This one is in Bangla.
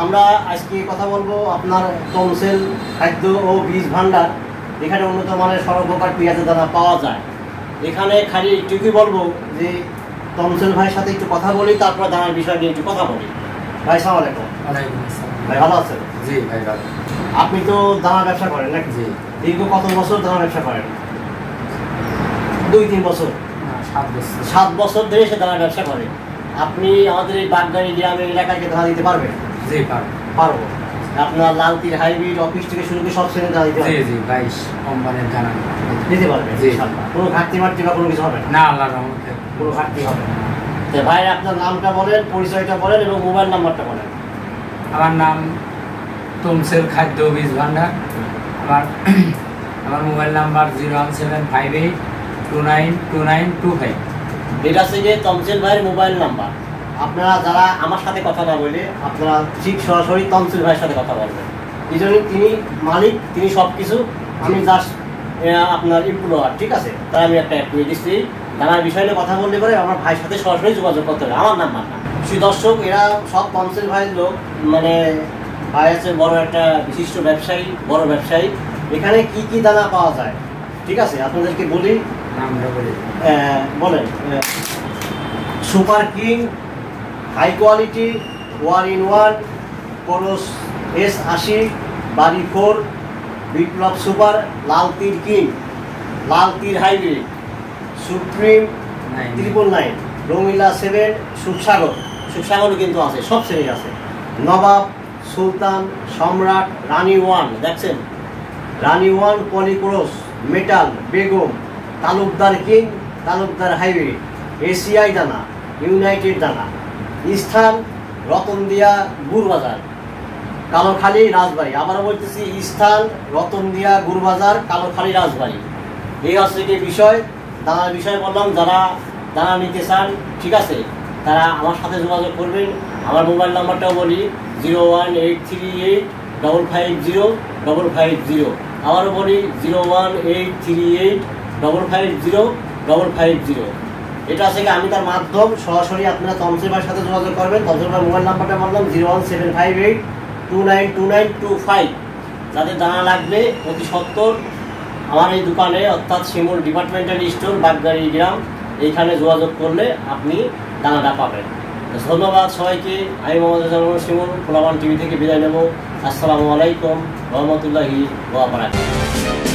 আমরা আজকে কথা বলবো আপনার তমসেল খাদ্য ও বীজ ভাণ্ডার। এখানে উন্নত মানের সর্বপ্রকার পেঁয়াজের দানা পাওয়া যায়। এখানে খালি একটুকুই বলবো যে তমসেল ভাইয়ের সাথে একটু কথা বলি, তারপর দানার বিষয় নিয়ে একটু কথা বলি। ভাই সালাম আলাইকুম। ভাই ভালো আছেন? জি ভাই ভালো। আপনি তো দানা ব্যবসা করেন নাকি? জি। দীর্ঘ কত বছর দানা ব্যবসা করেন? 2-3 বছর? 7 বছর। 7 বছর ধরে সে দানা ব্যবসা করে। আপনি আমাদের এই বাগদারি গ্রামের এলাকাকে দানা দিতে পারবেন? জি পারবো। আপনার লালতির হাইব্রিড অফিস থেকে শুরু করে সব শ্রেণীর দানা দিতে পারবেন? জি 22 কোম্পানির দানা দিতে পারবেন ইনশাআল্লাহ। কোনো ঘাটতি মাটতি বা কোনো কিছু হবে না? আল্লাহর রহমতে কোনো ঘাটতি হবে না। তো ভাই আপনার নামটা বলেন, পরিচয়টা বলেন এবং মোবাইল নাম্বারটা বলেন। আমার নাম তমসেল খাদ্য বীজ ভাণ্ডার। আমার মোবাইল নাম্বার 01758292925। এটা হচ্ছে গিয়ে তমসেল ভাইয়ের মোবাইল নাম্বার। আপনারা যারা আমার সাথে কথা না বলে আপনারা ঠিক সরাসরি তমসেল ভাইয়ের সাথে কথা বলবেন। এই জন্যই তিনি মালিক, তিনি সব কিছু, আমি জাস্ট আপনার এমপ্লয়ার। ঠিক আছে, তাই আমি একটা অ্যাপ দিচ্ছি। দানার বিষয় নিয়ে কথা বলতে পারে আমার ভাইয়ের সাথে সরাসরি যোগাযোগ করতে হবে, আমার নাম্বার না। দর্শক, এরা সব তমসেল ভাইয়ের লোক। মানে ভাই আছে বড় একটা বিশিষ্ট ব্যবসায়ী, বড় ব্যবসায়ী। এখানে কি কি দানা পাওয়া যায় ঠিক আছে আপনাদেরকে বলি। বলেন। Super king, high quality, 1-in-1, করস S80, বাড়ি 4, বিপ্লব super, লালতির king, লালতির hybrid, supreme 999, Rangeela 7, সুখসাগরও কিন্তু আছে, সব শ্রেণীর আছে। নবাব, সুলতান, সম্রাট, রানী 1 দেখছেন, রানী 1, পলিক্রস, metal, Begum, Talukdar king, Talukdar hybrid, ACI দানা, ইউনাইটেড দানা, স্থান রতনদিয়া গুড়বাজার, কালোখালী রাজবাড়ি। আবারও বলতেছি, স্থান রতনদিয়া গুড়বাজার, কালোখালী রাজবাড়ি। এই হচ্ছে কি বিষয়, দানার বিষয় বললাম। যারা দানা নিতে চান ঠিক আছে, তারা আমার সাথে যোগাযোগ করবেন। আমার মোবাইল নাম্বারটাও বলি, 01838550550। আবারও বলি, 01838550550। এটা আছে কি আমি তার মাধ্যম, সরাসরি আপনারা তমসেল ভাইয়ের সাথে যোগাযোগ করবেন। তমসেল ভাইয়ের মোবাইল নাম্বারটা বললাম 01758292925। যাদের দানা লাগবে অতি সত্বর আমার এই দোকানে, অর্থাৎ শিমুল ডিপার্টমেন্টাল স্টোর, বাগদারি গ্রাম, এইখানে যোগাযোগ করলে আপনি দানাটা পাবেন। ধন্যবাদ সবাইকে। আমি মোহাম্মদ শিমুল, পোলাবান টিভি থেকে বিদায় নেব। আসসালামু আলাইকুম রহমতুল্লাহি ওয়া বারাকাতুহু।